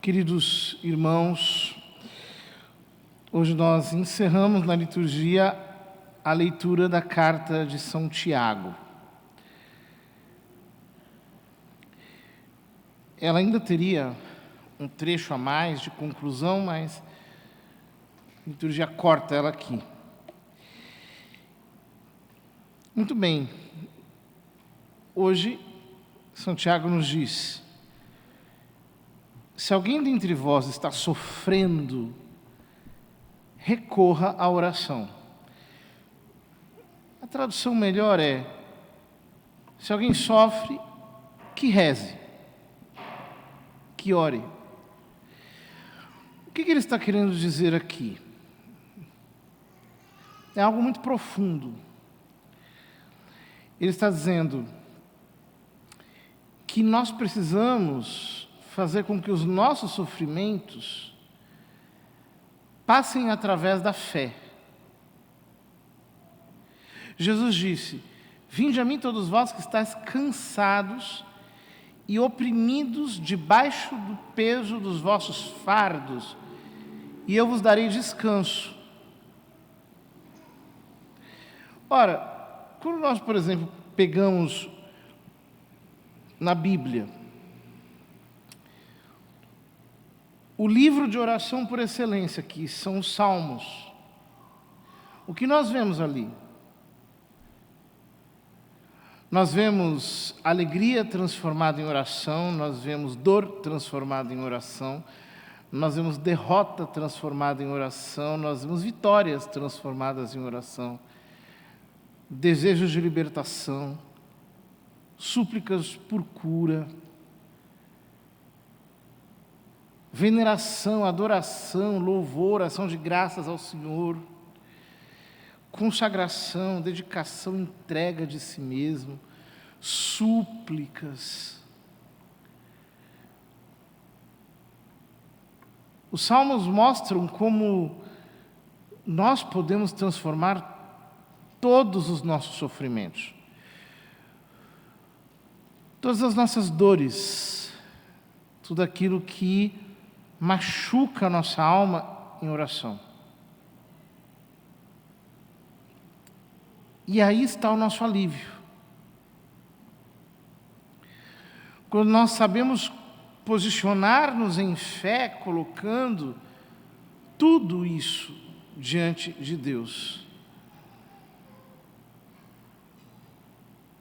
Queridos irmãos, hoje nós encerramos na liturgia a leitura da carta de São Tiago. Ela ainda teria um trecho a mais de conclusão, mas a liturgia corta ela aqui. Muito bem, hoje São Tiago nos diz: se alguém dentre vós está sofrendo, recorra à oração. A tradução melhor é: se alguém sofre, que reze, que ore. O que ele está querendo dizer aqui? É algo muito profundo. Ele está dizendo que nós precisamos fazer com que os nossos sofrimentos passem através da fé. Jesus disse: vinde a mim todos vós que estáis cansados e oprimidos debaixo do peso dos vossos fardos, e eu vos darei descanso. Ora, quando nós, por exemplo, pegamos na Bíblia o livro de oração por excelência, que são os Salmos, o que nós vemos ali? Nós vemos alegria transformada em oração, nós vemos dor transformada em oração, nós vemos derrota transformada em oração, nós vemos vitórias transformadas em oração, desejos de libertação, súplicas por cura, veneração, adoração, louvor, ação de graças ao Senhor, consagração, dedicação, entrega de si mesmo, súplicas. Os Salmos mostram como nós podemos transformar todos os nossos sofrimentos, todas as nossas dores, tudo aquilo que machuca a nossa alma em oração. E aí está o nosso alívio. Quando nós sabemos posicionar-nos em fé, colocando tudo isso diante de Deus.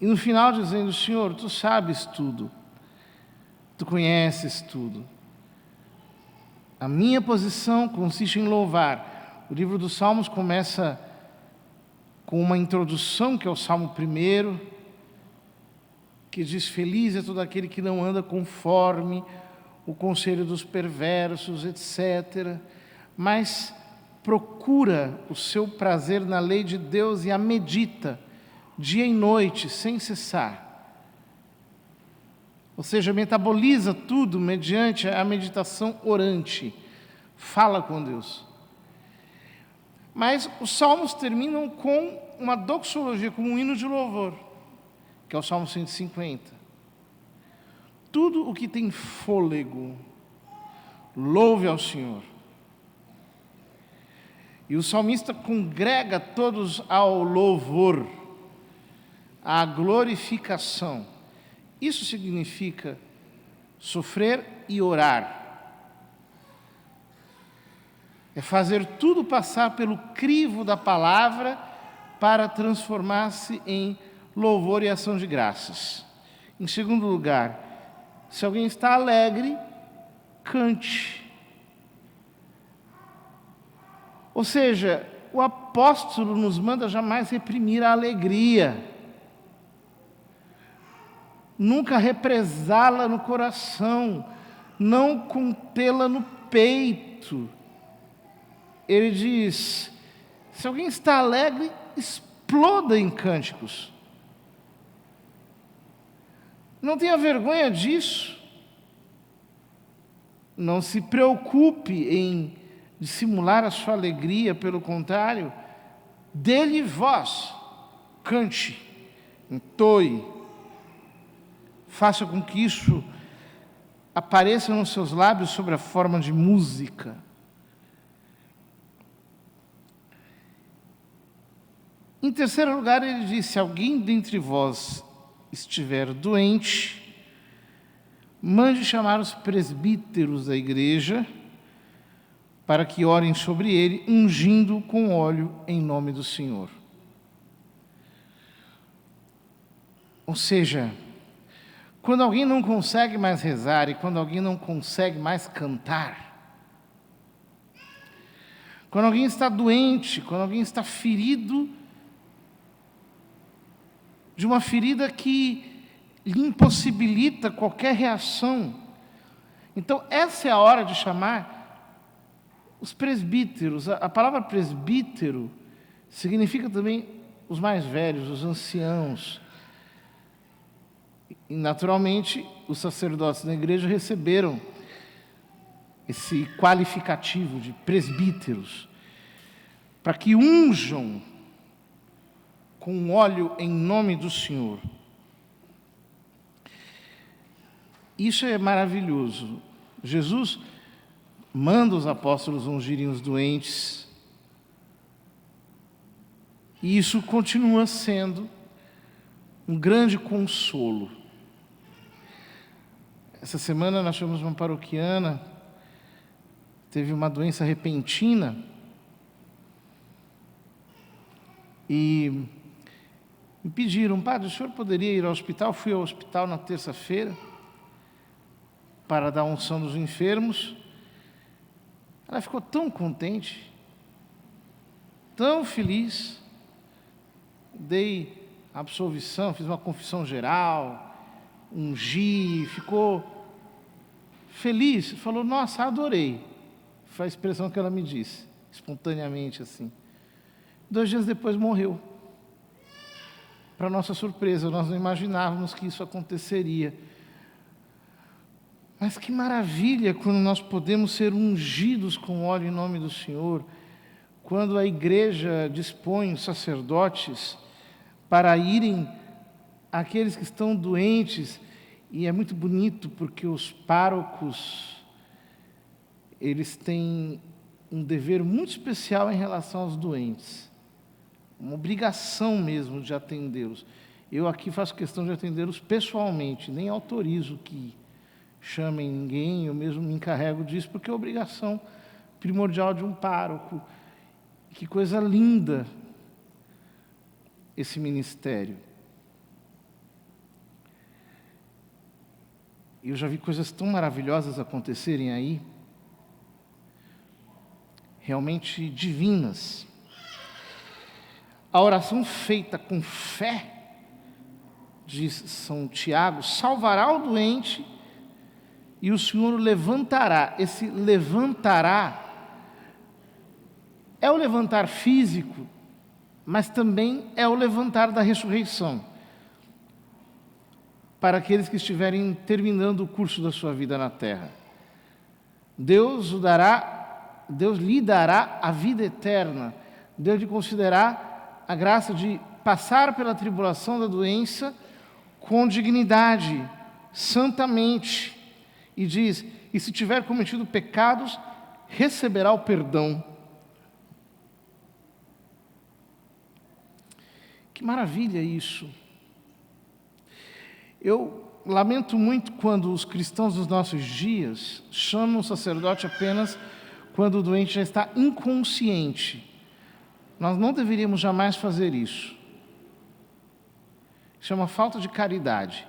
E no final dizendo: Senhor, Tu sabes tudo, Tu conheces tudo. A minha posição consiste em louvar. O livro dos Salmos começa com uma introdução, que é o Salmo 1, que diz: feliz é todo aquele que não anda conforme o conselho dos perversos, etc. Mas procura o seu prazer na lei de Deus e a medita dia e noite, sem cessar. Ou seja, metaboliza tudo mediante a meditação orante. Fala com Deus. Mas os salmos terminam com uma doxologia, com um hino de louvor, que é o Salmo 150. Tudo o que tem fôlego, louve ao Senhor. E o salmista congrega todos ao louvor, à glorificação. Isso significa sofrer e orar. É fazer tudo passar pelo crivo da palavra para transformar-se em louvor e ação de graças. Em segundo lugar, se alguém está alegre, cante. Ou seja, o apóstolo nos manda jamais reprimir a alegria, nunca represá-la no coração, não contê-la no peito. Ele diz: se alguém está alegre, exploda em cânticos. Não tenha vergonha disso. Não se preocupe em dissimular a sua alegria, pelo contrário, dê-lhe voz, cante, entoe, faça com que isso apareça nos seus lábios sob a forma de música. Em terceiro lugar, ele diz: se alguém dentre vós estiver doente, mande chamar os presbíteros da igreja, para que orem sobre ele, ungindo com óleo em nome do Senhor. Ou seja, quando alguém não consegue mais rezar e quando alguém não consegue mais cantar, quando alguém está doente, quando alguém está ferido, de uma ferida que lhe impossibilita qualquer reação, então essa é a hora de chamar os presbíteros. A palavra presbítero significa também os mais velhos, os anciãos. E, naturalmente, os sacerdotes da igreja receberam esse qualificativo de presbíteros, para que unjam com óleo em nome do Senhor. Isso é maravilhoso. Jesus manda os apóstolos ungirem os doentes, e isso continua sendo um grande consolo. Essa semana nós tivemos uma paroquiana, teve uma doença repentina, e me pediram: padre, o senhor poderia ir ao hospital? Fui ao hospital na terça-feira para dar unção dos enfermos. Ela ficou tão contente, tão feliz. Dei a absolvição, fiz uma confissão geral, ungi, ficou feliz. Falou: nossa, adorei. Foi a expressão que ela me disse, espontaneamente assim. 2 dias depois morreu. Para nossa surpresa, nós não imaginávamos que isso aconteceria. Mas que maravilha quando nós podemos ser ungidos com óleo em nome do Senhor, quando a igreja dispõe os sacerdotes para irem àqueles que estão doentes. E é muito bonito porque os párocos, eles têm um dever muito especial em relação aos doentes, uma obrigação mesmo de atendê-los. Eu aqui faço questão de atendê-los pessoalmente, nem autorizo que chamem ninguém, eu mesmo me encarrego disso, porque é obrigação primordial de um pároco. Que coisa linda esse ministério. Eu já vi coisas tão maravilhosas acontecerem aí, realmente divinas. A oração feita com fé, diz São Tiago, salvará o doente e o Senhor o levantará. Esse levantará é o levantar físico, mas também é o levantar da ressurreição, para aqueles que estiverem terminando o curso da sua vida na terra. Deus lhe dará a vida eterna. Deus lhe concederá a graça de passar pela tribulação da doença com dignidade, santamente. E diz: e se tiver cometido pecados, receberá o perdão. Que maravilha isso! Eu lamento muito quando os cristãos dos nossos dias chamam o sacerdote apenas quando o doente já está inconsciente. Nós não deveríamos jamais fazer isso. Isso é uma falta de caridade.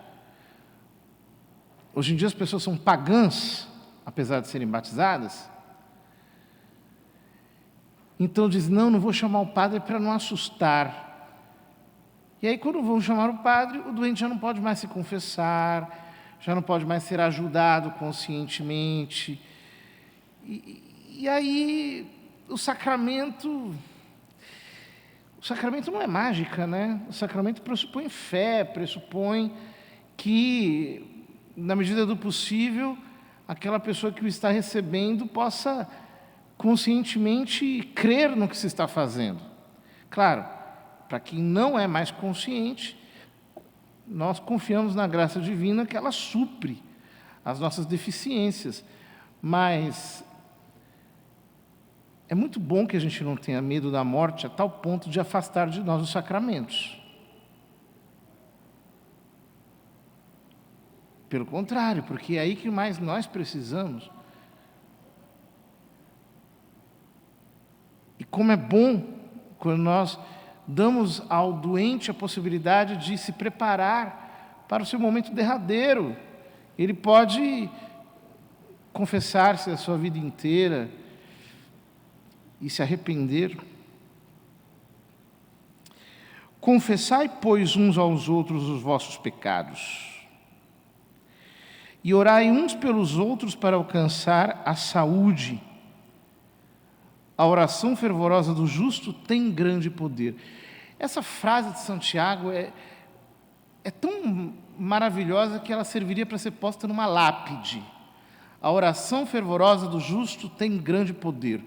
Hoje em dia as pessoas são pagãs, apesar de serem batizadas. Então diz: não vou chamar o padre para não assustar. E aí, quando vão chamar o padre, o doente já não pode mais se confessar, já não pode mais ser ajudado conscientemente. E aí, o sacramento não é mágica, né? O sacramento pressupõe fé, pressupõe que, na medida do possível, aquela pessoa que o está recebendo possa conscientemente crer no que se está fazendo. Claro, para quem não é mais consciente, nós confiamos na graça divina que ela supre as nossas deficiências, mas é muito bom que a gente não tenha medo da morte a tal ponto de afastar de nós os sacramentos. Pelo contrário, porque é aí que mais nós precisamos. E como é bom quando nós damos ao doente a possibilidade de se preparar para o seu momento derradeiro. Ele pode confessar-se a sua vida inteira e se arrepender. Confessai, pois, uns aos outros os vossos pecados, e orai uns pelos outros para alcançar a saúde. A oração fervorosa do justo tem grande poder. Essa frase de Santiago é tão maravilhosa que ela serviria para ser posta numa lápide. A oração fervorosa do justo tem grande poder.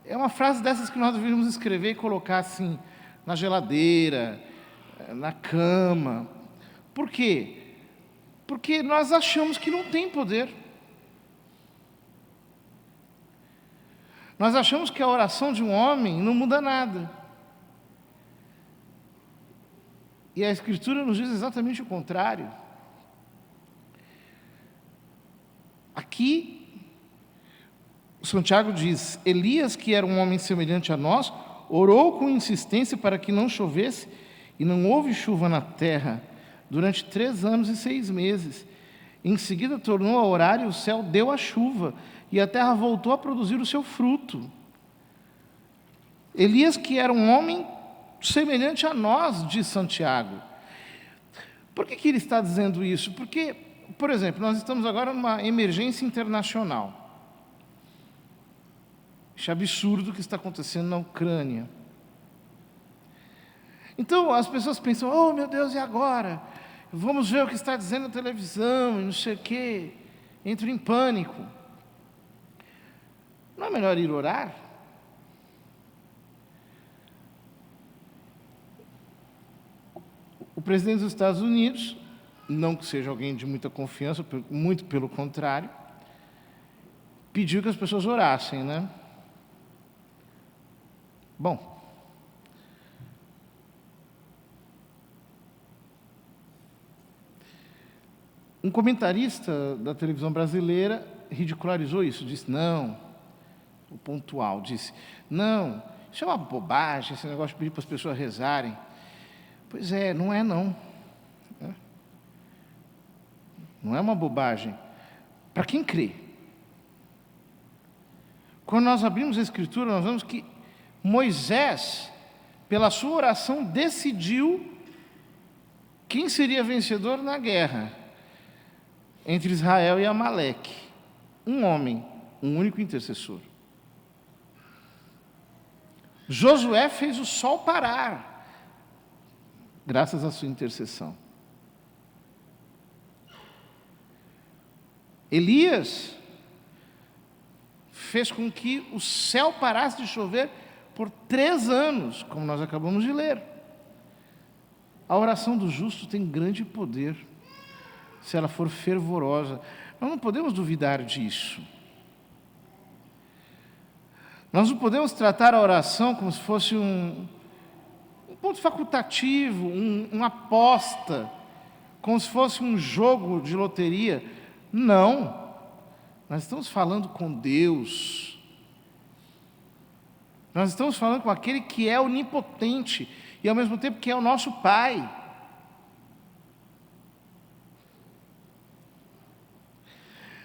É uma frase dessas que nós deveríamos escrever e colocar assim, na geladeira, na cama. Por quê? Porque nós achamos que não tem poder. Nós achamos que a oração de um homem não muda nada. E a Escritura nos diz exatamente o contrário. Aqui, Santiago diz: Elias, que era um homem semelhante a nós, orou com insistência para que não chovesse, e não houve chuva na terra durante 3 anos e 6 meses. Em seguida tornou a orar e o céu deu a chuva, e a terra voltou a produzir o seu fruto. Elias, que era um homem semelhante a nós, diz Santiago. Por que ele está dizendo isso? Porque, por exemplo, nós estamos agora numa emergência internacional. Isso é absurdo o que está acontecendo na Ucrânia. Então, as pessoas pensam, oh meu Deus, e agora? Vamos ver o que está dizendo na televisão, e não sei o quê. Entro em pânico. Não é melhor ir orar? O presidente dos Estados Unidos, não que seja alguém de muita confiança, muito pelo contrário, pediu que as pessoas orassem, né? Bom, um comentarista da televisão brasileira ridicularizou isso, disse, não, o pontual, disse, não, isso é uma bobagem, esse negócio de pedir para as pessoas rezarem. Pois é, não é não. Não é uma bobagem. Para quem crê. Quando nós abrimos a Escritura, nós vemos que Moisés, pela sua oração, decidiu quem seria vencedor na guerra entre Israel e Amaleque. Um homem, um único intercessor. Josué fez o sol parar, graças à sua intercessão. Elias fez com que o céu parasse de chover por 3 anos, como nós acabamos de ler. A oração do justo tem grande poder, se ela for fervorosa. Nós não podemos duvidar disso. Nós não podemos tratar a oração como se fosse um ponto facultativo, uma aposta, como se fosse um jogo de loteria. Não. Nós estamos falando com Deus. Nós estamos falando com aquele que é onipotente e, ao mesmo tempo, que é o nosso Pai.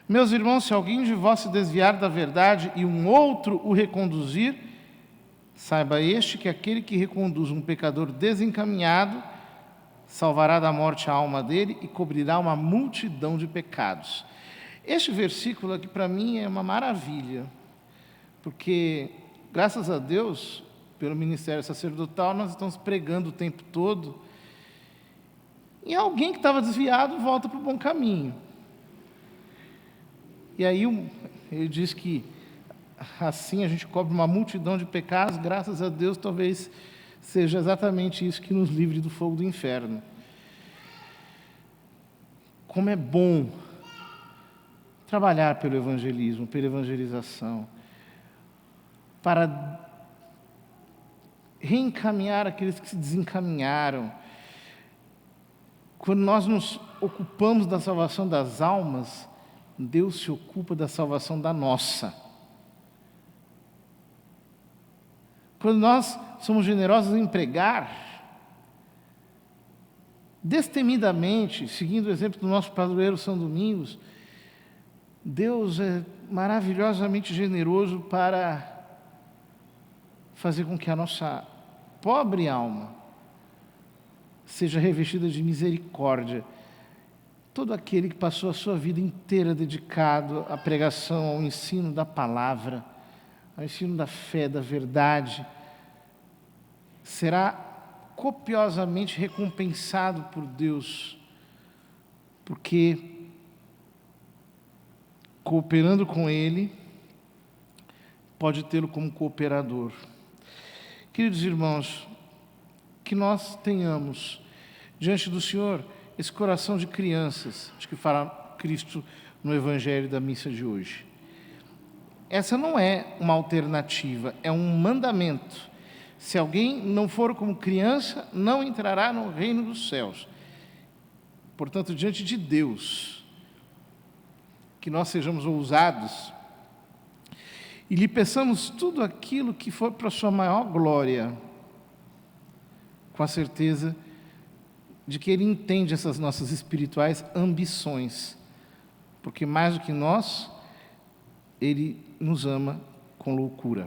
Meus irmãos, se alguém de vós se desviar da verdade e um outro o reconduzir, saiba este que aquele que reconduz um pecador desencaminhado salvará da morte a alma dele e cobrirá uma multidão de pecados. Este versículo aqui para mim é uma maravilha, porque, graças a Deus, pelo ministério sacerdotal, nós estamos pregando o tempo todo, e alguém que estava desviado volta para o bom caminho. E aí ele diz que assim a gente cobre uma multidão de pecados, graças a Deus, talvez seja exatamente isso que nos livre do fogo do inferno. Como é bom trabalhar pelo evangelismo, pela evangelização, para reencaminhar aqueles que se desencaminharam. Quando nós nos ocupamos da salvação das almas, Deus se ocupa da salvação da nossa. Quando nós somos generosos em pregar, destemidamente, seguindo o exemplo do nosso padroeiro São Domingos, Deus é maravilhosamente generoso para fazer com que a nossa pobre alma seja revestida de misericórdia. Todo aquele que passou a sua vida inteira dedicado à pregação, ao ensino da palavra, ao ensino da fé, da verdade, será copiosamente recompensado por Deus, porque, cooperando com Ele, pode tê-lo como cooperador. Queridos irmãos, que nós tenhamos diante do Senhor esse coração de crianças, de que fala Cristo no Evangelho da missa de hoje. Essa não é uma alternativa, é um mandamento. Se alguém não for como criança, não entrará no reino dos céus. Portanto, diante de Deus, que nós sejamos ousados e lhe peçamos tudo aquilo que for para a sua maior glória, com a certeza de que Ele entende essas nossas espirituais ambições, porque mais do que nós, Ele nos ama com loucura.